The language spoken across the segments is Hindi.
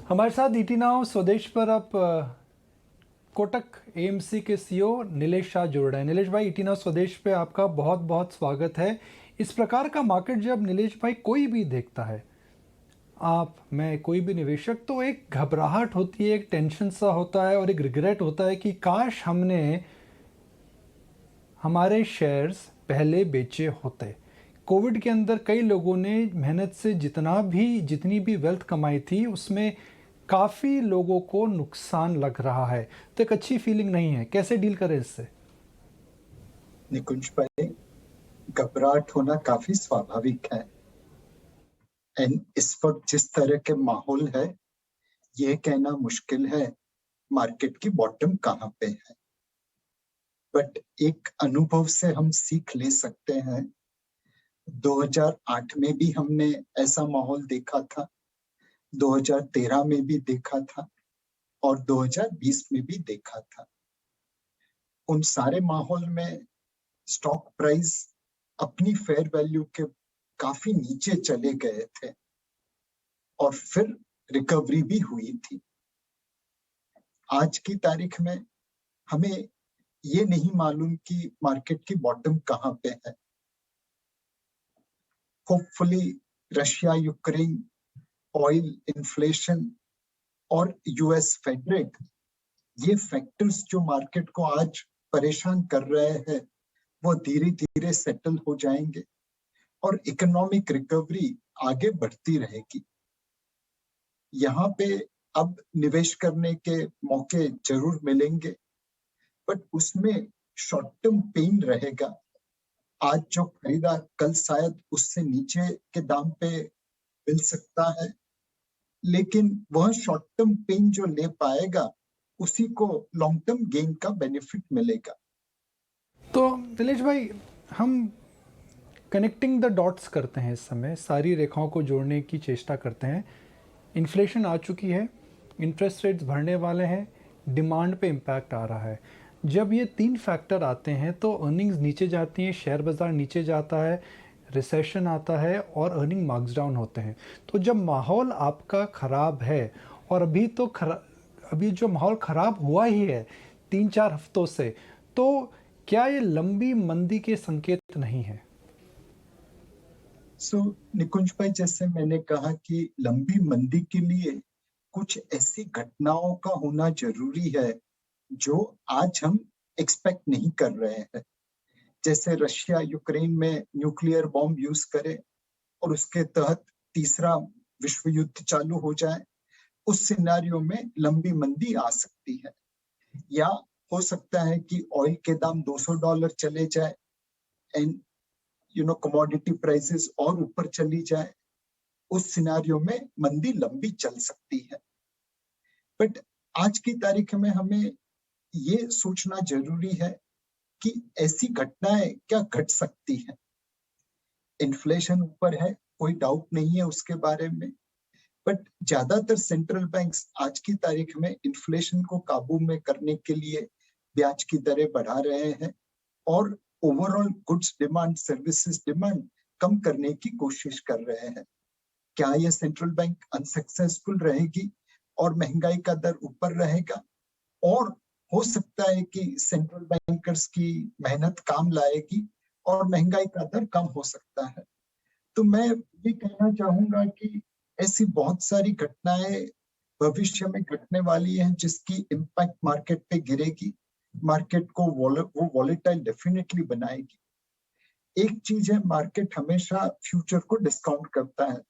हमारे साथ ईटी नाउ स्वदेश पर अब कोटक एएमसी के सीईओ नीलेश शाह जुड़ रहे हैं। नीलेश भाई, ईटी नाउ स्वदेश पे आपका बहुत बहुत स्वागत है। इस प्रकार का मार्केट जब नीलेश भाई कोई भी देखता है, आप मैं कोई भी निवेशक, तो एक घबराहट होती है, एक टेंशन सा होता है और एक रिग्रेट होता है कि काश हमने हमारे शेयर्स पहले बेचे होते। कोविड के अंदर कई लोगों ने मेहनत से जितनी भी वेल्थ कमाई थी, उसमें काफ़ी लोगों को नुकसान लग रहा है, तो एक अच्छी फीलिंग नहीं है। कैसे डील करें इससे? निकुंज भाई, घबराहट होना काफी स्वाभाविक है। एंड इस वक्त जिस तरह के माहौल है, यह कहना मुश्किल है मार्केट की बॉटम कहाँ पे है। बट एक अनुभव से हम सीख ले सकते हैं। 2008 में भी हमने ऐसा माहौल देखा था, 2013 में भी देखा था और 2020 में भी देखा था। उन सारे माहौल में स्टॉक प्राइस अपनी फेयर वैल्यू के काफी नीचे चले गए थे और फिर रिकवरी भी हुई थी। आज की तारीख में हमें ये नहीं मालूम कि मार्केट की बॉटम कहाँ पे है। Hopefully Russia Ukraine, oil, inflation और यूएस फेड रेट, ये फैक्टर्स जो मार्केट को आज परेशान कर रहे हैं, वो धीरे धीरे सेटल हो जाएंगे और इकोनॉमिक रिकवरी आगे बढ़ती रहेगी। यहाँ पे अब निवेश करने के मौके जरूर मिलेंगे, बट उसमें शॉर्ट टर्म पेन रहेगा। आज जो खरीदा कल शायद उससे नीचे के दाम पे मिल सकता है, लेकिन वह शॉर्ट टर्म पेन जो ले पाएगा, उसी को लॉन्ग टर्म गेन का बेनिफिट मिलेगा। तो नीलेश भाई, हम कनेक्टिंग द डॉट्स करते हैं, इस समय सारी रेखाओं को जोड़ने की चेष्टा करते हैं। इन्फ्लेशन आ चुकी है, इंटरेस्ट रेट्स बढ़ने वाले हैं, डिमांड पे इम्पैक्ट आ रहा है। जब ये तीन फैक्टर आते हैं तो अर्निंग्स नीचे जाती हैं, शेयर बाज़ार नीचे जाता है, रिसेशन आता है और अर्निंग मार्क्स डाउन होते हैं। तो जब माहौल आपका ख़राब है, और अभी जो माहौल ख़राब हुआ ही है 3-4 हफ्तों से, तो क्या ये लंबी मंदी के संकेत नहीं है? निकुंज भाई, जैसे मैंने कहा कि लंबी मंदी के लिए कुछ ऐसी घटनाओं का होना जरूरी है जो आज हम एक्सपेक्ट नहीं कर रहे हैं। जैसे रशिया यूक्रेन में न्यूक्लियर बॉम्ब यूज करे और उसके तहत तीसरा विश्व युद्ध चालू हो जाए, उस सिनेरियो में लंबी मंदी आ सकती है। या हो सकता है कि ऑयल के दाम $200 चले जाए एंड कमोडिटी प्राइसेस और ऊपर चली जाए। उस सिनेरियो में मंदी लंबी चल सकती है। बट आज की तारीख में हमें ये सोचना जरूरी है कि ऐसी घटनाएं क्या घट सकती हैं। इन्फ्लेशन ऊपर है, कोई डाउट नहीं है उसके बारे में, बट ज्यादातर सेंट्रल बैंक्स आज की तारीख में इन्फ्लेशन को काबू में करने के लिए ब्याज की दरें बढ़ा रहे हैं और overall goods demand, services demand कम करने की कोशिश कर रहे हैं। क्या यह सेंट्रल बैंक अनसक्सेसफुल रहेगी और महंगाई का दर ऊपर रहेगा? और हो सकता है कि सेंट्रल बैंकर्स की मेहनत काम लाएगी और महंगाई का दर कम हो सकता है। तो मैं ये कहना चाहूंगा कि ऐसी बहुत सारी घटनाएं भविष्य में घटने वाली हैं जिसकी इम्पैक्ट मार्केट पे गिरेगी, मार्केट को वो वॉलेटाइल डेफिनेटली बनाएगी। एक चीज है, मार्केट हमेशा फ्यूचर को डिस्काउंट करता है,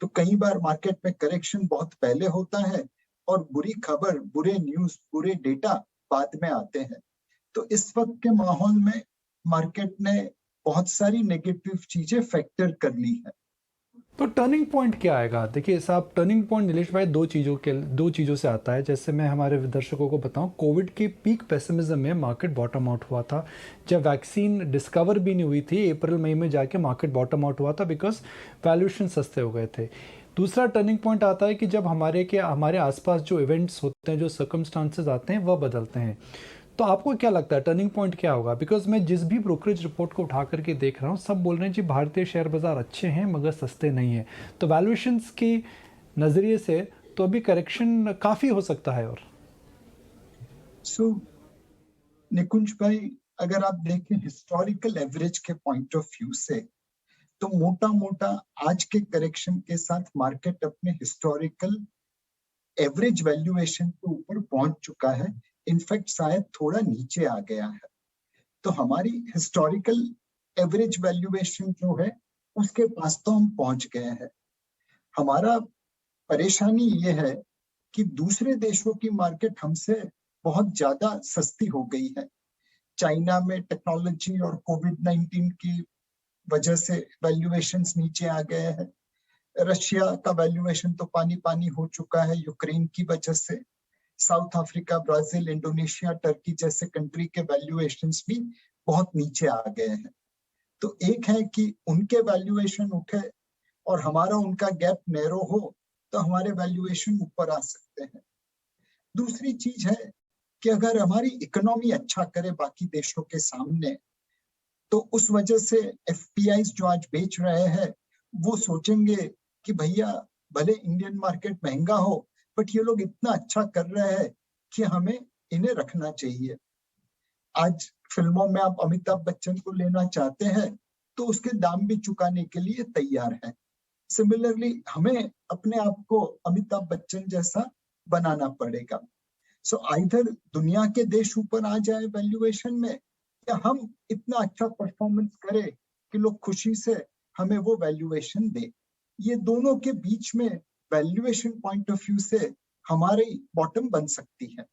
तो कई बार मार्केट में करेक्शन बहुत पहले होता है और बुरी खबर, बुरे न्यूज, बुरे डेटा बाद में आते हैं। तो इस वक्त के माहौल में मार्केट ने बहुत सारी नेगेटिव चीजें फैक्टर कर ली है। तो टर्निंग पॉइंट क्या आएगा? देखिए साहब, टर्निंग पॉइंट नीलेश भाई दो चीज़ों से आता है। जैसे मैं हमारे दर्शकों को बताऊं, कोविड के पीक पेसिमिज्म में मार्केट बॉटम आउट हुआ था। जब वैक्सीन डिस्कवर भी नहीं हुई थी, अप्रैल मई में जाके मार्केट बॉटम आउट हुआ था, बिकॉज वैल्यूएशन सस्ते हो गए थे। दूसरा टर्निंग पॉइंट आता है कि जब हमारे आसपास जो इवेंट्स होते हैं, जो सर्कमस्टांसेस आते हैं, वह बदलते हैं। तो आपको क्या लगता है टर्निंग पॉइंट क्या होगा? बिकॉज मैं जिस भी ब्रोकरेज रिपोर्ट को उठा करके देख रहा हूँ, सब बोल रहे हैं जी भारतीय शेयर बाज़ार अच्छे हैं मगर सस्ते नहीं हैं। तो वैल्यूएशंस के नज़रिए से तो अभी करेक्शन काफ़ी हो सकता है। और सो निकुंज भाई, अगर आप देखें हिस्टोरिकल एवरेज के पॉइंट ऑफ व्यू से, तो मोटा मोटा आज के करेक्शन के साथ मार्केट अपने हिस्टोरिकल एवरेज वैल्यूएशन के ऊपर पहुंच चुका है। इनफैक्ट शायद थोड़ा नीचे आ गया है। तो हमारी हिस्टोरिकल एवरेज वैल्यूएशन जो है उसके पास तो हम पहुंच गए हैं। हमारा परेशानी ये है कि दूसरे देशों की मार्केट हमसे बहुत ज्यादा सस्ती हो गई है। चाइना में टेक्नोलॉजी और कोविड-19 की वजह से वैल्यूएशंस नीचे आ गए हैं। रशिया का वैल्यूएशन तो पानी पानी हो चुका है यूक्रेन की वजह से। South Africa, Brazil, Indonesia, Turkey जैसे कंट्री के वैल्यूएशंस भी बहुत नीचे आ गए हैं। तो एक है कि उनके वैल्यूएशन उठे और हमारा उनका गैप नैरो हो तो हमारे वैल्यूएशन ऊपर आ सकते हैं। दूसरी चीज है कि अगर हमारी इकोनॉमी अच्छा करे बाकी देशों के सामने, तो उस वजह से एफपीआईज जो आज बेच रहे हैं वो सोचेंगे कि भैया भले इंडियन मार्केट महंगा हो बट ये लोग इतना अच्छा कर रहे हैं कि हमें इन्हें रखना चाहिए। आज फिल्मों में आप अमिताभ बच्चन को लेना चाहते हैं तो उसके दाम भी चुकाने के लिए तैयार हैं। सिमिलरली हमें अपने आप को अमिताभ बच्चन जैसा बनाना पड़ेगा। सो आइदर दुनिया के देश ऊपर आ जाए वैल्यूएशन में, या हम इतना अच्छा परफॉर्मेंस करें कि लोग खुशी से हमें वो वैल्यूएशन दे। ये दोनों के बीच में वैल्यूएशन पॉइंट ऑफ व्यू से हमारी बॉटम बन सकती है।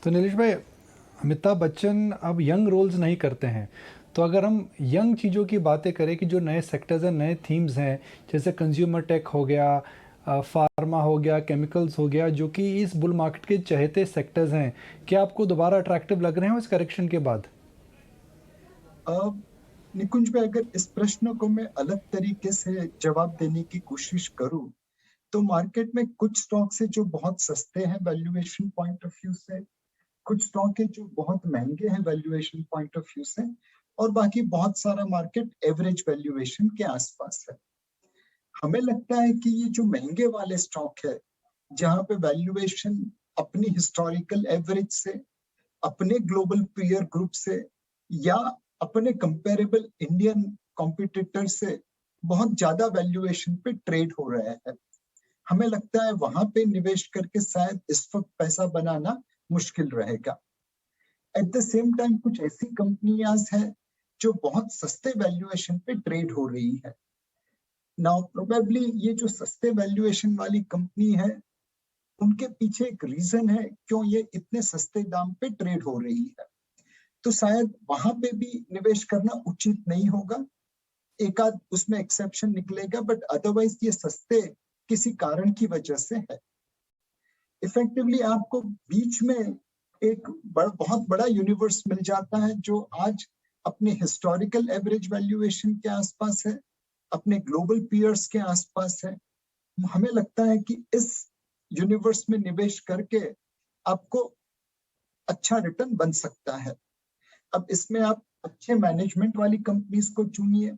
तो नीलेश भाई, अमिताभ बच्चन अब यंग रोल्स नहीं करते हैं, तो अगर हम यंग चीज़ों की बातें करें कि जो नए सेक्टर्स हैं, नए थीम्स हैं, जैसे कंज्यूमर टेक हो गया, फार्मा हो गया, केमिकल्स हो गया, जो कि इस बुल मार्केट के चहेते सेक्टर्स हैं, क्या आपको दोबारा अट्रैक्टिव लग रहे हैं इस करेक्शन के बाद? अब निकुंज भाई, अगर इस प्रश्न को मैं अलग तरीके से जवाब देने की कोशिश करूं, तो मार्केट में कुछ स्टॉक्स है जो बहुत सस्ते हैं वैल्यूएशन पॉइंट ऑफ व्यू से, कुछ स्टॉक है जो बहुत महंगे हैं वैल्यूएशन पॉइंट ऑफ व्यू से, और बाकी बहुत सारा मार्केट एवरेज वैल्यूएशन के आसपास है। हमें लगता है कि ये जो महंगे वाले स्टॉक है, जहां पे वैल्यूएशन अपनी हिस्टोरिकल एवरेज से, अपने ग्लोबल पीयर ग्रुप से, या अपने कंपेरेबल इंडियन कॉम्पिटिटर से बहुत ज्यादा वैल्यूएशन पे ट्रेड हो रहे हैं, हमें लगता है वहां पे निवेश करके शायद इस वक्त पैसा बनाना मुश्किल रहेगा। एट द सेम टाइम कुछ ऐसी कंपनियां हैं जो बहुत सस्ते वैल्यूएशन पे ट्रेड हो रही है। नाउ प्रोबेबली ये जो सस्ते वैल्यूएशन वाली कंपनी है, उनके पीछे एक रीजन है क्यों ये इतने सस्ते दाम पे ट्रेड हो रही है। तो शायद वहां पे भी निवेश करना उचित नहीं होगा। एक आध उसमें एक्सेप्शन निकलेगा, बट अदरवाइज ये सस्ते किसी कारण की वजह से है। इफेक्टिवली आपको बीच में एक बहुत बड़ा यूनिवर्स मिल जाता है जो आज अपने हिस्टोरिकल एवरेज वैल्यूएशन के आसपास है, अपने ग्लोबल पीयर्स के आसपास है। हमें लगता है कि इस यूनिवर्स में निवेश करके आपको अच्छा रिटर्न बन सकता है। अब इसमें आप अच्छे मैनेजमेंट वाली कंपनीज को चुनिए,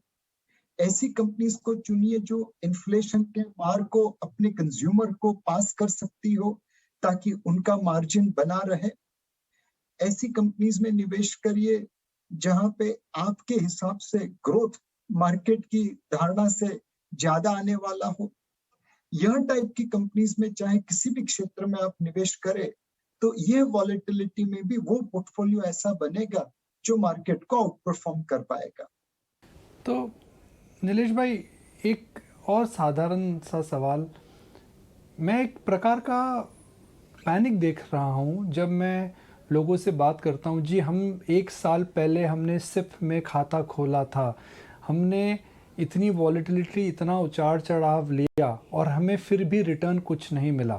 ऐसी कंपनीज को चुनिए जो इन्फ्लेशन के मार को अपने कंज्यूमर को पास कर सकती हो ताकि उनका मार्जिन बना रहे। ऐसी कंपनीज में निवेश करिए जहां पे आपके हिसाब से ग्रोथ मार्केट की धारणा से ज्यादा आने वाला हो। यह टाइप की कंपनीज में चाहे किसी भी क्षेत्र में आप निवेश करें, तो यह वॉलेटिलिटी में भी वो पोर्टफोलियो ऐसा बनेगा जो मार्केट को आउट परफॉर्म कर पाएगा। तो नीलेश भाई, एक और साधारण सा सवाल, मैं एक प्रकार का पैनिक देख रहा हूँ जब मैं लोगों से बात करता हूँ। जी, हम 1 साल पहले हमने सिप में खाता खोला था, हमने इतनी वॉलेटिलिटी, इतना उतार चढ़ाव लिया और हमें फिर भी रिटर्न कुछ नहीं मिला।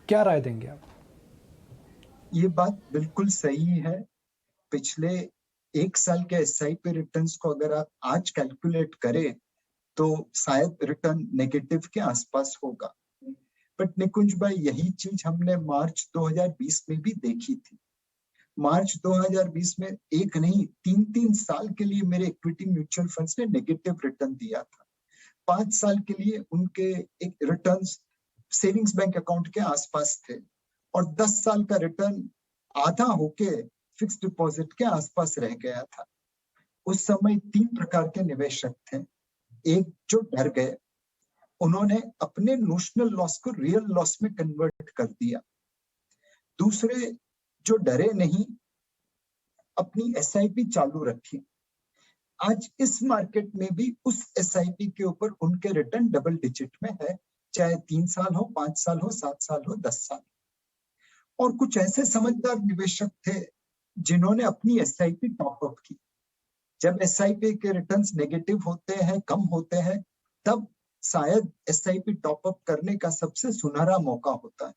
क्या राय देंगे आप? ये बात बिल्कुल सही है। पिछले 1 साल के एसआईपी रिटर्न्स को अगर आप आज कैलकुलेट करें तो शायद रिटर्न नेगेटिव के आसपास होगा। बट निकुंज भाई, यही चीज हमने मार्च 2020 में भी देखी थी। मार्च 2020 में एक नहीं 3-3 साल के लिए मेरे इक्विटी म्यूचुअल फंड्स ने नेगेटिव रिटर्न दिया था। 5 साल के लिए उनके एक रिटर्न्स सेविंग्स बैंक अकाउंट के आसपास थे और 10 साल का रिटर्न आधा होके फिक्स्ड डिपॉजिट के आसपास रह गया था। उस समय 3 प्रकार के निवेशक थे। एक जो डर गए, उन्होंने अपने नोशनल लॉस को रियल लॉस में कन्वर्ट कर दिया। दूसरे जो डरे नहीं, अपनी एसआईपी चालू रखी। आज इस मार्केट में भी उस एसआईपी के ऊपर उनके रिटर्न डबल डिजिट में है, चाहे 3 साल हो, 5 साल हो, 7 साल हो, 10 साल। और कुछ ऐसे समझदार निवेशक थे जिन्होंने अपनी एसआईपी टॉप अप की। जब एसआईपी के रिटर्न्स नेगेटिव होते हैं, कम होते हैं, तब शायद एसआईपी टॉप अप करने का सबसे सुनहरा मौका होता है।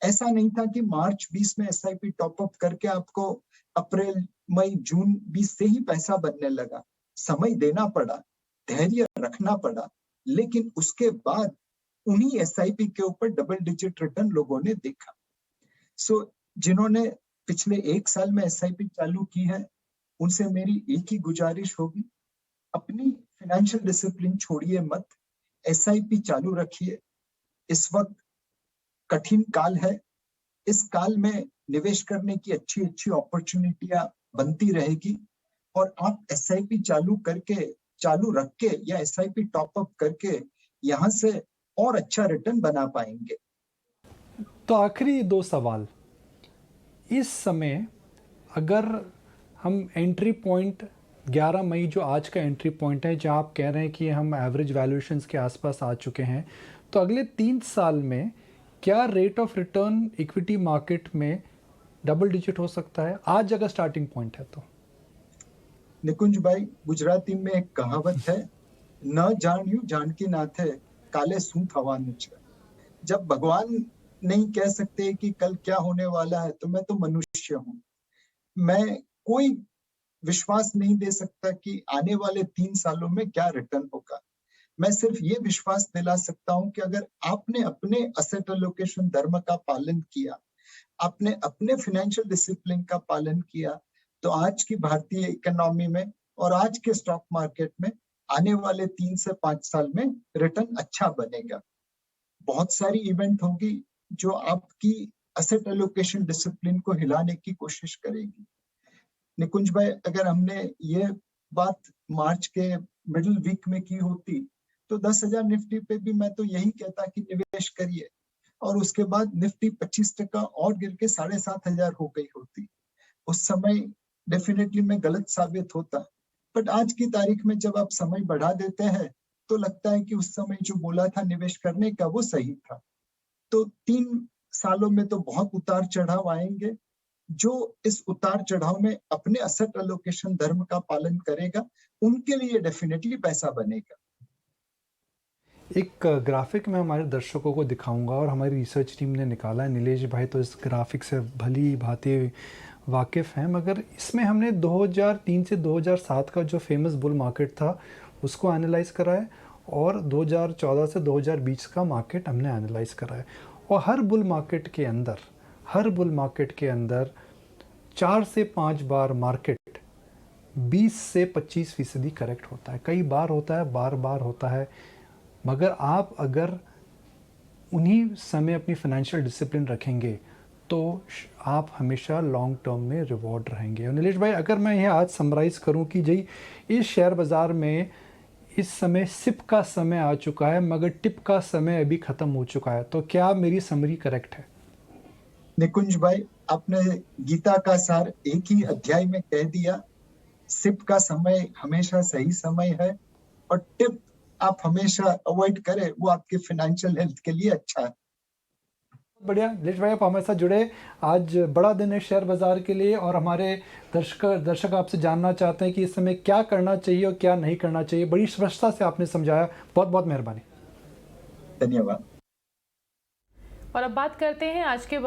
ऐसा नहीं था कि मार्च 20 में एसआईपी टॉप अप करके आपको अप्रैल, मई, जून 20 से ही पैसा बनने लगा। समय देना पड़ा, धैर्य रखना पड़ा, लेकिन उसके बाद उन्हीं एसआईपी के ऊपर डबल डिजिट रिटर्न लोगों ने देखा। जिन्होंने पिछले 1 साल में एसआईपी चालू की है, उनसे मेरी एक ही गुजारिश होगी, अपनी फाइनेंशियल डिसिप्लिन छोड़िए मत, एसआईपी चालू रखिए। इस वक्त कठिन काल है, इस काल में निवेश करने की अच्छी अपॉर्चुनिटियां बनती रहेगी और आप एसआईपी चालू रख के या एसआईपी टॉप अप करके यहाँ से और अच्छा रिटर्न बना पाएंगे। तो आखिरी 2 सवाल। इस समय अगर हम एंट्री पॉइंट 11 मई जो आज का एंट्री पॉइंट है, जहां आप कह रहे हैं कि हम एवरेज वैल्यूएशंस के आसपास आ चुके हैं, तो अगले 3 साल में क्या rate of return equity market में डबल डिजिट हो सकता है आज अगर स्टार्टिंग पॉइंट है तो? निकुंज भाई, गुजराती में एक कहावत है, न जानियो जानकी नाथ है, काले सू थवानुं छे। जब भगवान नहीं कह सकते कि कल क्या होने वाला है, तो मैं तो मनुष्य हूँ, मैं कोई विश्वास नहीं दे सकता कि आने वाले 3 सालों में क्या रिटर्न होगा। मैं सिर्फ ये विश्वास दिला सकता हूँ कि अगर आपने अपने असेट एलोकेशन धर्म का पालन किया, आपने अपने फाइनेंशियल डिसिप्लिन का पालन किया, तो आज की भारतीय इकोनॉमी में और आज के स्टॉक मार्केट में आने वाले 3 से 5 साल में रिटर्न अच्छा बनेगा। बहुत सारी इवेंट होगी जो आपकी असेट एलोकेशन डिसिप्लिन को हिलाने की कोशिश करेगी। निकुंज भाई, अगर हमने ये बात मार्च के मिडिल वीक में की होती, तो 10,000 निफ्टी पे भी मैं तो यही कहता कि निवेश करिए, और उसके बाद निफ्टी 25% और गिर के 7,500 हो गई होती। उस समय डेफिनेटली मैं गलत साबित होता, बट आज की तारीख में जब आप समय बढ़ा देते हैं, तो लगता है कि उस समय जो बोला था निवेश करने का, वो सही था। तो 3 सालों में तो बहुत उतार चढ़ाव आएंगे। जो इस उतार चढ़ाव में अपने असेट एलोकेशन धर्म का पालन करेगा, उनके लिए डेफिनेटली पैसा बनेगा। एक ग्राफिक मैं हमारे दर्शकों को दिखाऊंगा और हमारी रिसर्च टीम ने निकाला है। नीलेश भाई तो इस ग्राफिक से भली भांति वाकिफ़ हैं, मगर इसमें हमने 2003 से 2007 का जो फेमस बुल मार्केट था उसको एनालाइज करा है और 2014 से 2020 का मार्केट हमने एनालाइज करा है। और हर बुल मार्केट के अंदर 4 से 5 बार मार्केट 20 से 25% करेक्ट होता है। कई बार होता है, बार होता है, मगर आप अगर उन्हीं समय अपनी फाइनेंशियल डिसिप्लिन रखेंगे तो आप हमेशा लॉन्ग टर्म में रिवॉर्ड रहेंगे। और नीलेश भाई, अगर मैं यह आज समराइज़ करूं कि जी इस शेयर बाज़ार में इस समय सिप का समय आ चुका है मगर टिप का समय अभी ख़त्म हो चुका है, तो क्या मेरी समरी करेक्ट है? निकुंज भाई, आपने गीता का सार एक ही अध्याय में कह दिया। सिप का समय हमेशा सही समय है और टिप आप हमेशा अवॉइड करें, वो आपके फाइनेंशियल हेल्थ के लिए अच्छा है। बढ़िया नीलेश भाई, आप हमारे साथ जुड़े। आज बड़ा दिन है शेयर बाज़ार के लिए और हमारे दर्शक आपसे जानना चाहते हैं कि इस समय क्या करना चाहिए और क्या नहीं करना चाहिए। बड़ी स्पष्टता से आपने समझाया, बहुत बहुत मेहरबानी। धन्यवाद। और अब बात करते हैं आज के